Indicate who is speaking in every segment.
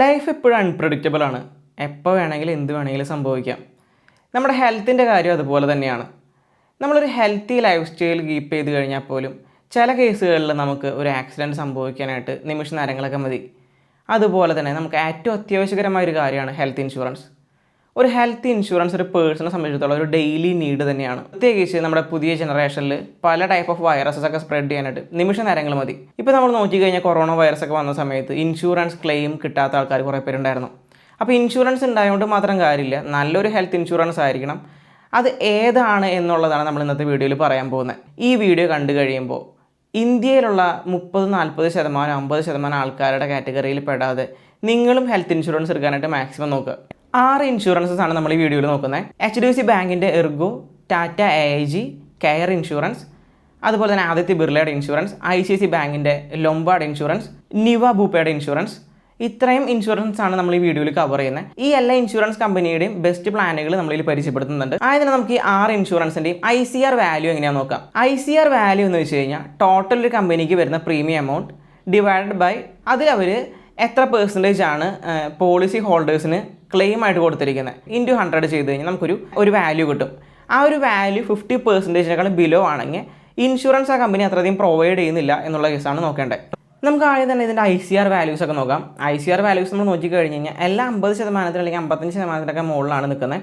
Speaker 1: Life എപ്പോഴും unpredictable ആണ്. എപ്പോൾ വേണമെങ്കിലും എന്ത് വേണമെങ്കിലും സംഭവിക്കാം. നമ്മുടെ ഹെൽത്തിൻ്റെ കാര്യം അതുപോലെ തന്നെയാണ്. നമ്മളൊരു ഹെൽത്തി ലൈഫ് സ്റ്റൈൽ കീപ്പ് ചെയ്ത് കഴിഞ്ഞാൽ പോലും ചില കേസുകളിൽ നമുക്ക് ഒരു ആക്സിഡൻറ്റ് സംഭവിക്കാനായിട്ട് നിമിഷ നേരങ്ങളൊക്കെ മതി. അതുപോലെ തന്നെ നമുക്ക് ഏറ്റവും അത്യാവശ്യകരമായ ഒരു കാര്യമാണ് ഹെൽത്ത് ഇൻഷുറൻസ്. ഒരു ഹെൽത്ത് ഇൻഷുറൻസ് ഒരു പേഴ്സണെ സംബന്ധിച്ചിടത്തോളം ഒരു ഡെയിലി നീഡ് തന്നെയാണ്. പ്രത്യേകിച്ച് നമ്മുടെ പുതിയ ജനറേഷനിൽ പല ടൈപ്പ് ഓഫ് വൈറസസ് ഒക്കെ സ്പ്രെഡ് ചെയ്യാനായിട്ട് നിമിഷ നേരങ്ങൾ മതി. ഇപ്പോൾ നമ്മൾ നോക്കിക്കഴിഞ്ഞാൽ കൊറോണ വൈറസ് ഒക്കെ വന്ന സമയത്ത് ഇൻഷുറൻസ് ക്ലെയിം കിട്ടാത്ത ആൾക്കാർ കുറേ പേരുണ്ടായിരുന്നു. അപ്പോൾ ഇൻഷുറൻസ് ഉണ്ടായതുകൊണ്ട് മാത്രം കാര്യമില്ല, നല്ലൊരു ഹെൽത്ത് ഇൻഷുറൻസ് ആയിരിക്കണം. അത് ഏതാണ് എന്നുള്ളതാണ് നമ്മൾ ഇന്നത്തെ വീഡിയോയിൽ പറയാൻ പോകുന്നത്. ഈ വീഡിയോ കണ്ടു കഴിയുമ്പോൾ ഇന്ത്യയിലുള്ള 30-40%, 50% ആൾക്കാരുടെ കാറ്റഗറിയിൽ പെടാതെ നിങ്ങളും ഹെൽത്ത് ഇൻഷുറൻസ് എടുക്കാനായിട്ട് മാക്സിമം നോക്കുക. 6 ഇൻഷുറൻസസ് ആണ് നമ്മൾ ഈ വീഡിയോയിൽ നോക്കുന്നത്. HDFC ബാങ്കിൻ്റെ Ergo, Tata AIG care insurance, അതുപോലെ തന്നെ ആദിത്യ ബിർളയുടെ ഇൻഷുറൻസ്, ICICI ബാങ്കിൻ്റെ ലൊംബാർഡ് ഇൻഷുറൻസ്, നിവ ബൂപ്പയുടെ ഇൻഷുറൻസ്. ഇത്രയും ഇൻഷുറൻസ് ആണ് നമ്മൾ ഈ വീഡിയോയിൽ കവർ ചെയ്യുന്നത്. ഈ എല്ലാ ഇൻഷുറൻസ് കമ്പനിയുടെയും ബെസ്റ്റ് പ്ലാനുകൾ നമ്മളിൽ പരിചയപ്പെടുത്തുന്നുണ്ട്. ആയതിനാൽ നമുക്ക് ഈ 6 ഇൻഷുറൻസിൻ്റെയും ICR വാല്യൂ എങ്ങനെയാണെന്ന് നോക്കാം. ICR വാല്യൂ എന്ന് വെച്ച് കഴിഞ്ഞാൽ ടോട്ടൽ ഒരു കമ്പനിക്ക് വരുന്ന പ്രീമിയം എമൗണ്ട് ഡിവൈഡഡ് ബൈ അതിൽ അവർ എത്ര പെർസെൻറ്റേജ് ആണ് പോളിസി ഹോൾഡേഴ്സിന് ക്ലെയിം ആയിട്ട് കൊടുത്തിരിക്കുന്നത് ഇൻറ്റു 100 ചെയ്ത് കഴിഞ്ഞാൽ നമുക്കൊരു വാല്യൂ കിട്ടും. ആ ഒരു വാല്യൂ 50%-നേക്കാളും ബിലോ ആണെങ്കിൽ ഇൻഷുറൻസ് ആ കമ്പനി അത്രയധികം പ്രൊവൈഡ് ചെയ്യുന്നില്ല എന്നുള്ള കേസാണ് നോക്കേണ്ടത്. നമുക്ക് ആദ്യം തന്നെ ഇതിൻ്റെ ICR വാല്യൂസ് ഒക്കെ നോക്കാം. ICR വാല്യൂസ് നമ്മൾ നോക്കിക്കഴിഞ്ഞ് കഴിഞ്ഞാൽ എല്ലാ 50% അല്ലെങ്കിൽ 55%-ഒക്കെ മുകളിലാണ് നിൽക്കുന്നത്.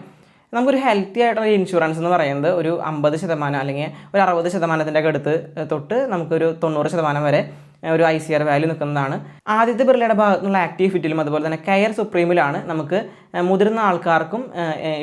Speaker 1: നമുക്കൊരു ഹെൽത്തി ആയിട്ടുള്ള ഇൻഷുറൻസ് എന്ന് പറയുന്നത് ഒരു 50% അല്ലെങ്കിൽ ഒരു 60%-ഒക്കെ അടുത്ത് തൊട്ട് നമുക്കൊരു 90% വരെ ഒരു ICR വാല്യൂ നിൽക്കുന്നതാണ്. ആദിത്യ ബിർളയുടെ ഭാഗത്തു നിന്നുള്ള ആക്റ്റീവ് ഫിറ്റിലും അതുപോലെ തന്നെ കെയർ സുപ്രീമിലാണ് നമുക്ക് മുതിർന്ന ആൾക്കാർക്കും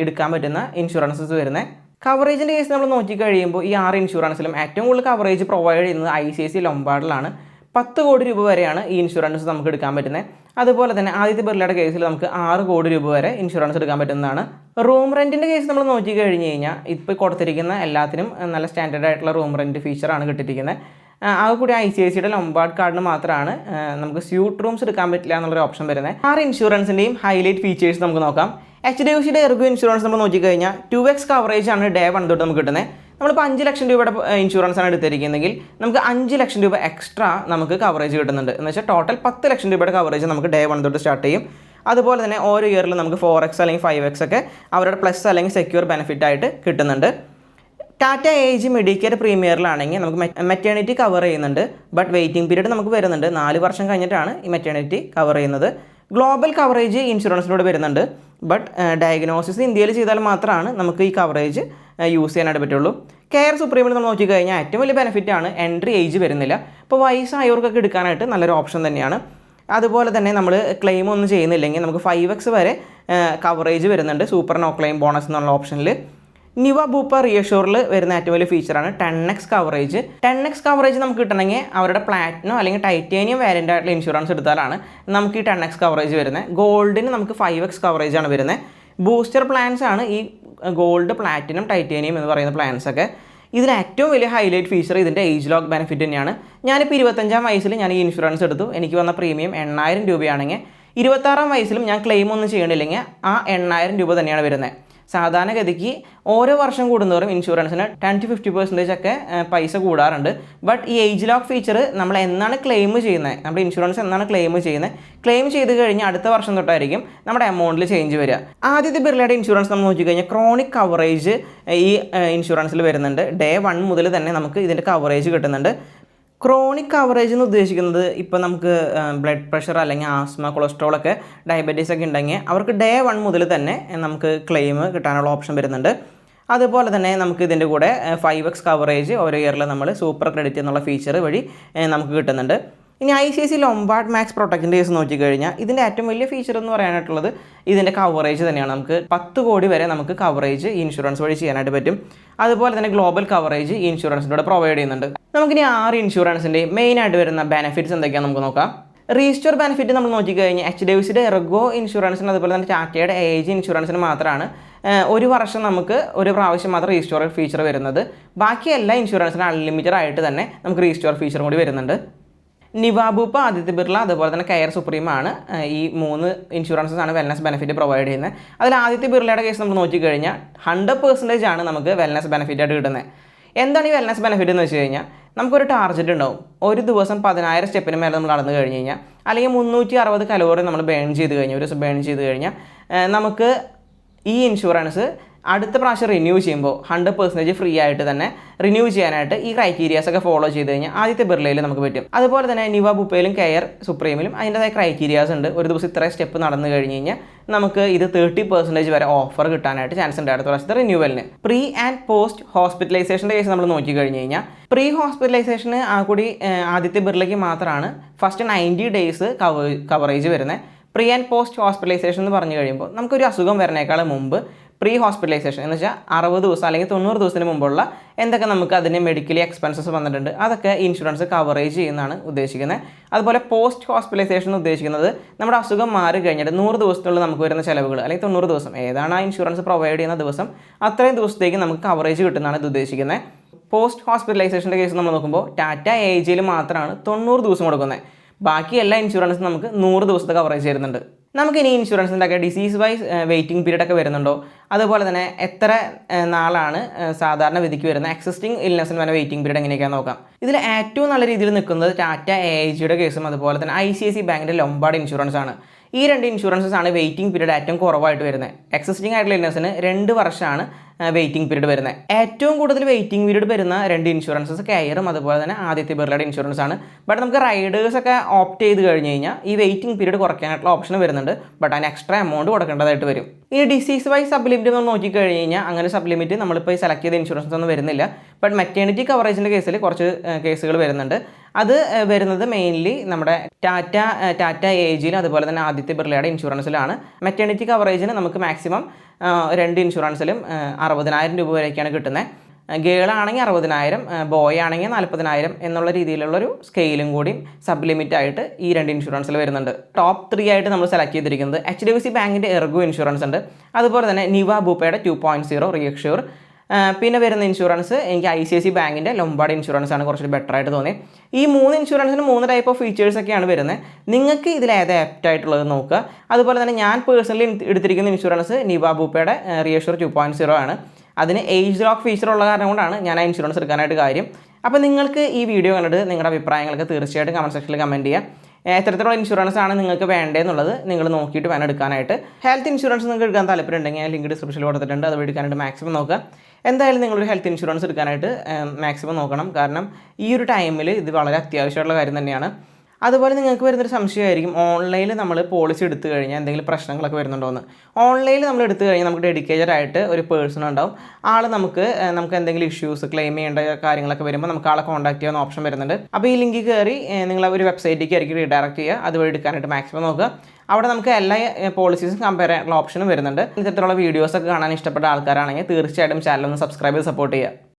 Speaker 1: എടുക്കാൻ പറ്റുന്ന ഇൻഷുറൻസസ് വരുന്നത്. കവറേജിൻ്റെ കേസ് നമ്മൾ നോക്കിക്കഴിയുമ്പോൾ ഈ 6 ഇൻഷുറൻസിലും ഏറ്റവും കൂടുതൽ കവറേജ് പ്രൊവൈഡ് ചെയ്യുന്നത് ICICI ലൊംബാർഡിലാണ്. 10 കോടി രൂപ വരെയാണ് ഈ ഇൻഷുറൻസ് നമുക്ക് എടുക്കാൻ പറ്റുന്നത്. അതുപോലെ തന്നെ ആദിത്യ ബിർളയുടെ കേസിൽ നമുക്ക് 6 കോടി രൂപ വരെ ഇൻഷുറൻസ് എടുക്കാൻ പറ്റുന്നതാണ്. റൂം റെൻറ്റിൻ്റെ കേസ് നമ്മൾ നോക്കി കഴിഞ്ഞ് കഴിഞ്ഞാൽ ഇപ്പോൾ കൊടുത്തിരിക്കുന്ന എല്ലാത്തിനും നല്ല സ്റ്റാൻഡേർഡ് ആയിട്ടുള്ള റൂം റെൻറ്റ് ഫീച്ചറാണ് കിട്ടിയിരിക്കുന്നത്. അത് കൂടി ICICIയുടെ ലൊംബാർഡ് കാർഡിന് മാത്രമാണ് നമുക്ക് സ്യൂട്ട് റൂംസ് എടുക്കാൻ പറ്റില്ല എന്നുള്ളൊരു ഓപ്ഷൻ വരുന്നത്. 6 ഇൻഷുറൻസിൻ്റെയും ഹൈലൈറ്റ് ഫീച്ചേഴ്സ് നമുക്ക് നോക്കാം. HDFCയുടെ എർഗോ ഇൻഷുറൻസ് നമ്മൾ നോക്കിക്കഴിഞ്ഞാൽ 2x കവറേജ് ആണ് ഡേ 1 തൊട്ട് നമുക്ക് കിട്ടുന്നത്. നമ്മളിപ്പോൾ 5 ലക്ഷം രൂപയുടെ ഇൻഷുറൻസ് ആണ് എടുത്തിരിക്കുന്നതെങ്കിൽ നമുക്ക് 5 ലക്ഷം രൂപ എക്സ്ട്രാ നമുക്ക് കവറേജ് കിട്ടുന്നുണ്ട്. എന്ന് വെച്ചാൽ ടോട്ടൽ 10 ലക്ഷം രൂപയുടെ കവറേജ് നമുക്ക് ഡേ 1 തൊട്ട് സ്റ്റാർട്ട് ചെയ്യും. അതുപോലെ തന്നെ ഓരോ ഇയറിൽ നമുക്ക് 4x അല്ലെങ്കിൽ 5x ഒക്കെ അവരുടെ പ്ലസ് അല്ലെങ്കിൽ സെക്യൂർ ബെനിഫിറ്റ് ആയിട്ട് കിട്ടുന്നുണ്ട്. ടാറ്റ AIG മെഡിക്കെയർ പ്രീമിയറിലാണെങ്കിൽ നമുക്ക് മെറ്റേണിറ്റി കവർ ചെയ്യുന്നുണ്ട്. ബട്ട് വെയിറ്റിംഗ് പീരീഡ് നമുക്ക് വരുന്നുണ്ട്. 4 വർഷം കഴിഞ്ഞിട്ടാണ് ഈ മെറ്റേണിറ്റി കവർ ചെയ്യുന്നത്. ഗ്ലോബൽ കവറേജ് ഇൻഷുറൻസിലൂടെ വരുന്നുണ്ട്. ബട്ട് ഡയഗ്നോസിസ് ഇന്ത്യയിൽ ചെയ്താൽ മാത്രമാണ് നമുക്ക് ഈ കവറേജ് യൂസ് ചെയ്യാനായിട്ട് പറ്റുള്ളൂ. കെയർ സുപ്രീമിൽ നമ്മൾ നോക്കിക്കഴിഞ്ഞാൽ ഏറ്റവും വലിയ ബെനിഫിറ്റാണ് എൻട്രി ഏജ് വരുന്നില്ല. ഇപ്പോൾ വയസ്സായവർക്കൊക്കെ എടുക്കാനായിട്ട് നല്ലൊരു ഓപ്ഷൻ തന്നെയാണ്. അതുപോലെ തന്നെ നമ്മൾ ക്ലെയിം ഒന്നും ചെയ്യുന്നില്ലെങ്കിൽ നമുക്ക് 5x വരെ കവറേജ് വരുന്നുണ്ട് സൂപ്പർ നോ ക്ലെയിം ബോണസ് എന്നുള്ള ഓപ്ഷനിൽ. നിവ ബൂപ്പ റിയഷോറിൽ വരുന്ന ഏറ്റവും വലിയ ഫീച്ചറാണ് 10x കവറേജ്. 10x കവറേജ് നമുക്ക് കിട്ടണമെങ്കിൽ അവരുടെ പ്ലാറ്റിനോ അല്ലെങ്കിൽ ടൈറ്റേനിയം വേരിയൻ്റ് ആയിട്ടുള്ള ഇൻഷുറൻസ് എടുത്താലാണ് നമുക്ക് ഈ 10x കവറേജ് വരുന്നത്. ഗോൾഡിന് നമുക്ക് 5x കവറേജ് ആണ് വരുന്നത്. ബൂസ്റ്റർ പ്ലാൻസ് ആണ് ഈ ഗോൾഡ്, പ്ലാറ്റിനം, ടൈറ്റേനിയം എന്ന് പറയുന്ന പ്ലാൻസൊക്കെ. ഇതിൽ ഏറ്റവും വലിയ ഹൈലൈറ്റ് ഫീച്ചർ ഇതിൻ്റെ ഏജ് ലോക്ക് ബെനിഫിറ്റ് തന്നെയാണ്. ഞാനിപ്പോൾ 25-ാം വയസ്സിൽ ഞാൻ ഈ ഇൻഷുറൻസ് എടുത്തു. എനിക്ക് വന്ന പ്രീമിയം 8000 രൂപയാണെങ്കിൽ 26-ാം വയസ്സിലും ഞാൻ ക്ലെയിം ഒന്നും ചെയ്യണില്ലെങ്കിൽ ആ 8000 രൂപ തന്നെയാണ് വരുന്നത്. സാധാരണഗതിക്ക് ഓരോ വർഷം കൂടുന്നവരും ഇൻഷുറൻസിന് 10-50% ഒക്കെ പൈസ കൂടാറുണ്ട്. ബട്ട് ഈ ഏജ് ലോക്ക് ഫീച്ചർ നമ്മൾ എന്നാണ് ക്ലെയിം ചെയ്യുന്നത്, നമ്മുടെ ഇൻഷുറൻസ് എന്നാണ് ക്ലെയിം ചെയ്ത് കഴിഞ്ഞാൽ അടുത്ത വർഷം തൊട്ടായിരിക്കും നമ്മുടെ എമൗണ്ടിൽ ചേഞ്ച് വരിക. ആദ്യത്തെ ബിർളയുടെ ഇൻഷുറൻസ് നമ്മൾ നോക്കിക്കഴിഞ്ഞാൽ ക്രോണിക് കവറേജ് ഈ ഇൻഷുറൻസിൽ വരുന്നുണ്ട്. ഡേ 1 മുതൽ തന്നെ നമുക്ക് ഇതിൻ്റെ കവറേജ് കിട്ടുന്നുണ്ട്. ക്രോണിക് കവറേജ് എന്ന് ഉദ്ദേശിക്കുന്നത് ഇപ്പോൾ നമുക്ക് ബ്ലഡ് പ്രഷർ അല്ലെങ്കിൽ ആസ്മ, കൊളസ്ട്രോൾ ഒക്കെ ഡയബറ്റീസ് ഒക്കെ ഉണ്ടെങ്കിൽ അവർക്ക് ഡേ 1 മുതൽ തന്നെ നമുക്ക് ക്ലെയിം കിട്ടാനുള്ള ഓപ്ഷൻ വരുന്നുണ്ട്. അതുപോലെ തന്നെ നമുക്ക് ഇതിൻ്റെ കൂടെ 5x കവറേജ് ഓരോ ഇയറിൽ നമ്മൾ സൂപ്പർ ക്രെഡിറ്റ് എന്നുള്ള ഫീച്ചർ വഴി നമുക്ക് കിട്ടുന്നുണ്ട്. ഇനി ICICI ലൊംബാർഡ് മാക്സ് പ്രൊട്ടക്റ്റിൻ്റെ കേസ് നോക്കിക്കഴിഞ്ഞാൽ ഇതിൻ്റെ ഏറ്റവും വലിയ ഫീച്ചർ എന്ന് പറയാനായിട്ടുള്ളത് ഇതിൻ്റെ കവറേജ് തന്നെയാണ്. നമുക്ക് 10 കോടി വരെ നമുക്ക് കവറേജ് ഈ ഇൻഷുറൻസ് വഴി ചെയ്യാനായിട്ട് പറ്റും. അതുപോലെ തന്നെ ഗ്ലോബൽ കവറേജ് ഈ ഇൻഷുറൻസിലൂടെ പ്രൊവൈഡ് ചെയ്യുന്നുണ്ട്. നമുക്കിനി 6 ഇൻഷുറൻസിൻ്റെ മെയിനായിട്ട് വരുന്ന ബെനിഫിറ്റ്സ് എന്തൊക്കെയാണെന്ന് നമുക്ക് നോക്കാം. റീസ്റ്റോർ ബെനിഫിറ്റ് നമ്മൾ നോക്കിക്കഴിഞ്ഞാൽ HDFCയുടെ എർഗോ ഇൻഷുറൻസിന് അതുപോലെ തന്നെ ടാറ്റയുടെ AIG ഇൻഷുറൻസിന് മാത്രമാണ് ഒരു വർഷം നമുക്ക് ഒരു പ്രാവശ്യം മാത്രം റീസ്റ്റോർ ഫീച്ചർ വരുന്നത്. ബാക്കി എല്ലാ ഇൻഷുറൻസിനും അൺലിമിറ്റഡ് ആയിട്ട് തന്നെ നമുക്ക് റീസ്റ്റോർ ഫീച്ചർ കൂടി വരുന്നുണ്ട്. നിവ ബൂപ്പ, ആദിത്യ ബിർള അതുപോലെ തന്നെ കെയർ സുപ്രീമാണ് ഈ 3 ഇൻഷുറൻസസ് ആണ് വെൽനസ് ബെനിഫിറ്റ് പ്രൊവൈഡ് ചെയ്യുന്നത്. അതിൽ ആദിത്യ ബിർളയുടെ കേസ് നമ്മൾ നോക്കിക്കഴിഞ്ഞാൽ 100% ആണ് നമുക്ക് വെൽനസ് ബെനിഫിറ്റ് ആയിട്ട് കിട്ടുന്നത്. എന്താണ് ഈ വെൽനസ് ബെനിഫിറ്റ് എന്ന് വെച്ച് കഴിഞ്ഞാൽ നമുക്കൊരു ടാർഗറ്റ് ഉണ്ടാവും. ഒരു ദിവസം 10,000 സ്റ്റെപ്പിന് മേലെ നമ്മൾ നടന്നു കഴിഞ്ഞ് കഴിഞ്ഞാൽ അല്ലെങ്കിൽ 360 കലോറി നമ്മൾ ബേൺ ചെയ്ത് കഴിഞ്ഞാൽ ഒരു ദിവസം ബേൺ ചെയ്ത് കഴിഞ്ഞാൽ നമുക്ക് ഈ ഇൻഷുറൻസ് അടുത്ത പ്രാവശ്യം റിന്യൂ ചെയ്യുമ്പോൾ 100% ഫ്രീ ആയിട്ട് തന്നെ റിന്യൂ ചെയ്യാനായിട്ട് ഈ ക്രൈറ്റീരിയാസൊക്കെ ഫോളോ ചെയ്ത് കഴിഞ്ഞാൽ ആദ്യത്തെ ബിർളയിൽ നമുക്ക് പറ്റും. അതുപോലെ തന്നെ നിവ ബുപ്പയിലും കെയർ സുപ്രീമിലും അതിൻ്റെതായ ക്രൈറ്റീരിയാസ് ഉണ്ട്. ഒരു ദിവസം ഇത്ര സ്റ്റെപ്പ് നടന്നു കഴിഞ്ഞ് കഴിഞ്ഞാൽ നമുക്ക് ഇത് 30% വരെ ഓഫർ കിട്ടാനായിട്ട് ചാൻസ് ഉണ്ട് അടുത്ത പ്രാവശ്യത്തെ റിന്യൂവലിന്. പ്രീ ആൻഡ് പോസ്റ്റ് ഹോസ്പിറ്റലൈസേഷൻ്റെ കേസ് നമ്മൾ നോക്കി കഴിഞ്ഞ് കഴിഞ്ഞാൽ പ്രീ ഹോസ്പിറ്റലൈസേഷന് കൂടി ആദ്യത്തെ ബിർളയ്ക്ക് മാത്രമാണ് ഫസ്റ്റ് 90 ഡേയ്സ് കവറേജ് വരുന്നത്. പ്രീ ആൻഡ് പോസ്റ്റ് ഹോസ്പിറ്റലൈസേഷൻ എന്ന് പറഞ്ഞു കഴിയുമ്പോൾ നമുക്കൊരു അസുഖം വരുന്നേക്കാളും മുമ്പ് പ്രീ ഹോസ്പിറ്റലൈസേഷൻ എന്ന് വെച്ചാൽ 60 ദിവസം അല്ലെങ്കിൽ 90 ദിവസത്തിന് മുമ്പുള്ള എന്തൊക്കെ നമുക്ക് അതിന് മെഡിക്കലി എക്സ്പെൻസസ് വന്നിട്ടുണ്ട് അതൊക്കെ ഇൻഷുറൻസ് കവറേജ് ചെയ്യുന്നതാണ് ഉദ്ദേശിക്കുന്നത്. അതുപോലെ പോസ്റ്റ് ഹോസ്പിറ്റലൈസേഷൻ ഉദ്ദേശിക്കുന്നത് നമ്മുടെ അസുഖം മാറി കഴിഞ്ഞിട്ട് 100 ദിവസത്തിനുള്ളിൽ നമുക്ക് വരുന്ന ചിലവുകൾ അല്ലെങ്കിൽ 90 ദിവസം ഏതാണ് ആ ഇൻഷുറൻസ് പ്രൊവൈഡ് ചെയ്യുന്ന ദിവസം അത്രയും ദിവസത്തേക്ക് നമുക്ക് കവറേജ് കിട്ടുന്നതാണ് ഇത് ഉദ്ദേശിക്കുന്നത്. പോസ്റ്റ് ഹോസ്പിറ്റലൈസേഷൻ്റെ കേസ് നമ്മൾ നോക്കുമ്പോൾ ടാറ്റ AIGയിൽ മാത്രമാണ് 90 ദിവസം കൊടുക്കുന്നത്. ബാക്കി എല്ലാ ഇൻഷുറൻസും നമുക്ക് 100 ദിവസത്തെ കവറേജ് തരുന്നുണ്ട്. നമുക്കിനി ഇൻഷുറൻസിൻ്റെ ഒക്കെ ഡിസീസ് വൈസ് വെയിറ്റിംഗ് പീരീഡ് ഒക്കെ വരുന്നുണ്ടോ, അതുപോലെ തന്നെ എത്ര നാളാണ് സാധാരണ വിധിക്ക് വരുന്ന എക്സിസ്റ്റിംഗ് ഇൽനെസ്സിന് വരെ വെയിറ്റിംഗ് പീരീഡ് എങ്ങനെയൊക്കെയാണ് നോക്കാം. ഇതിൽ ഏറ്റവും നല്ല രീതിയിൽ നിൽക്കുന്നത് ടാറ്റ AIGയുടെ കേസും അതുപോലെ തന്നെ ICICI ബാങ്കിൻ്റെ ലൊംബാർഡ് ഇൻഷുറൻസ് ആണ്. ഈ രണ്ട് ഇൻഷുറൻസസ് ആണ് വെയിറ്റിംഗ് പീരീഡ് ഏറ്റവും കുറവായിട്ട് വരുന്നത്. എക്സിസ്റ്റിംഗ് ആയിട്ടുള്ള ഇൽനെസ്സിന് 2 വർഷമാണ് വെയിറ്റിംഗ് പീരീഡ് വരുന്നത്. ഏറ്റവും കൂടുതൽ വെയിറ്റിംഗ് പീരീഡ് വരുന്ന 2 ഇൻഷുറൻസസ് കെയറും അതുപോലെ തന്നെ ആദ്യത്തെ ബിർളയുടെ ഇൻഷുറൻസ് ആണ്. ബട്ട് നമുക്ക് റൈഡേഴ്സൊക്കെ ഓപ്റ്റ് ചെയ്ത് കഴിഞ്ഞ് കഴിഞ്ഞാൽ ഈ വെയിറ്റിംഗ് പീരീഡ് കുറയ്ക്കാനായിട്ടുള്ള ഓപ്ഷൻ വരുന്നുണ്ട്. ബട്ട് അതിന് എക്സ്ട്രാ എമൗണ്ട് കൊടുക്കേണ്ടതായിട്ട് വരും. ഈ ഡിസീസ് വൈസ് സബ് ലിമിറ്റ് നമ്മൾ നോക്കിക്കഴിഞ്ഞ് കഴിഞ്ഞാൽ അങ്ങനെ സബ് ലിമിറ്റ് നമ്മളിപ്പോൾ സെലക്ട് ചെയ്ത ഇൻഷുറൻസ് ഒന്നും വരുന്നില്ല. ബട്ട് മെറ്റേണിറ്റി കവറേജിൻ്റെ കേസിൽ കുറച്ച് കേസുകൾ വരുന്നുണ്ട്. അത് വരുന്നത് മെയിൻലി നമ്മുടെ ടാറ്റ AIGയിലും അതുപോലെ തന്നെ ആദ്യത്തെ ബിർളയുടെ ഇൻഷുറൻസിലാണ്. മെറ്റേണിറ്റി കവറേജിന് നമുക്ക് മാക്സിമം 2 ഇൻഷുറൻസിലും 60,000 രൂപ വരെയൊക്കെയാണ് കിട്ടുന്നത്. ഗേൾ ആണെങ്കിൽ 60,000, ബോയ് ആണെങ്കിൽ 40,000 എന്നുള്ള രീതിയിലുള്ളൊരു സ്കെയിലും കൂടി സബ് ലിമിറ്റ് ആയിട്ട് ഈ 2 ഇൻഷുറൻസിൽ വരുന്നുണ്ട്. ടോപ്പ് 3 ആയിട്ട് നമ്മൾ സെലക്ട് ചെയ്തിരിക്കുന്നത് HDFC ബാങ്കിൻ്റെ എർഗോ ഇൻഷുറൻസ് ഉണ്ട്. അതുപോലെ തന്നെ നിവ ബൂപ്പയുടെ 2.0 റീഅഷ്യൂർ. പിന്നെ വരുന്ന ഇൻഷുറൻസ് എനിക്ക് ICICI ബാങ്കിൻ്റെ ലൊംബാർഡ് ഇൻഷുറൻസ് ആണ് കുറച്ചുകൂടി ബെറ്റർ ആയിട്ട് തോന്നി. ഈ 3 ഇൻഷുറൻസിന് 3 ടൈപ്പ് ഓഫ് ഫീച്ചേഴ്സൊക്കെയാണ് വരുന്നത്. നിങ്ങൾക്ക് ഇതിൽ ഏത് ആപ്റ്റായിട്ടുള്ളത് നോക്കുക. അതുപോലെ തന്നെ ഞാൻ പേഴ്സണലി എടുത്തിരിക്കുന്ന ഇൻഷുറൻസ് നിവ ബൂപ്പയുടെ റീഅഷ്യൂർ 2.0 ആണ്. അതിന് ഏജ് ലോക്ക് ഫീച്ചർ ഉള്ള കാരണം കൊണ്ടാണ് ഞാൻ ആ ഇൻഷുറൻസ് എടുക്കാനായിട്ട് കാര്യം. അപ്പോൾ നിങ്ങൾക്ക് ഈ വീഡിയോ കണ്ടിട്ട് നിങ്ങളുടെ അഭിപ്രായങ്ങളൊക്കെ തീർച്ചയായിട്ടും കമൻറ്റ് സെക്ഷനിൽ കമൻറ്റ് ചെയ്യുക. എത്രത്തോളം ഇൻഷുറൻസ് ആണ് നിങ്ങൾക്ക് വേണ്ടതെന്നുള്ളത് നിങ്ങൾ നോക്കിയിട്ട് വേണം എടുക്കാനായിട്ട്. ഹെൽത്ത് ഇൻഷുറൻസ് നിങ്ങൾക്ക് എടുക്കാൻ താല്പര്യമുണ്ടെങ്കിൽ ഞാൻ ലിങ്ക് ഡിസ്ക്രിപ്ഷനിൽ കൊടുത്തിട്ടുണ്ട്. അത് എടുക്കാനായിട്ട് മാക്സിമം നോക്കുക. എന്തായാലും നിങ്ങളൊരു ഹെൽത്ത് ഇൻഷുറൻസ് എടുക്കാനായിട്ട് മാക്സിമം നോക്കണം. കാരണം ഈ ഒരു ടൈമിൽ ഇത് വളരെ അത്യാവശ്യമുള്ള കാര്യം തന്നെയാണ്. അതുപോലെ നിങ്ങൾക്ക് വരുന്നൊരു സംശയമായിരിക്കും ഓൺലൈനിൽ നമ്മൾ പോളിസി എടുത്തു കഴിഞ്ഞാൽ എന്തെങ്കിലും പ്രശ്നങ്ങളൊക്കെ വരുന്നുണ്ടോയെന്ന്. ഓൺലൈനിൽ നമ്മൾ എടുത്തു കഴിഞ്ഞാൽ നമുക്ക് ഡെഡിക്കേറ്റഡ് ആയിട്ട് ഒരു പേഴ്സൺ ഉണ്ടാവും. ആൾ നമുക്ക് എന്തെങ്കിലും ഇഷ്യൂസ് ക്ലെയിം ചെയ്യേണ്ട കാര്യങ്ങളൊക്കെ വരുമ്പോൾ നമുക്ക് ആളെ കോൺടാക്ട് ചെയ്യാവുന്ന ഓപ്ഷൻ വരുന്നുണ്ട്. അപ്പോൾ ഈ ലിങ്കിൽ കയറി നിങ്ങൾ ഒരു വെബ്സൈറ്റിലേക്ക് ആയിരിക്കും റീഡയറക്റ്റ് ചെയ്യുക. അതുവഴി എടുക്കാനായിട്ട് മാക്സിമം നോക്കുക. അവിടെ നമുക്ക് എല്ലാ പോളിസീസും കമ്പയർ ചെയ്യാനുള്ള ഓപ്ഷനും വരുന്നുണ്ട്. ഇത്തരത്തിലുള്ള വീഡിയോസൊക്കെ കാണാൻ ഇഷ്ടപ്പെട്ട ആൾക്കാരാണെങ്കിൽ തീർച്ചയായിട്ടും ചാനൽ ഒന്ന് സബ്സ്ക്രൈബ് ചെയ്ത് സപ്പോർട്ട് ചെയ്യുക.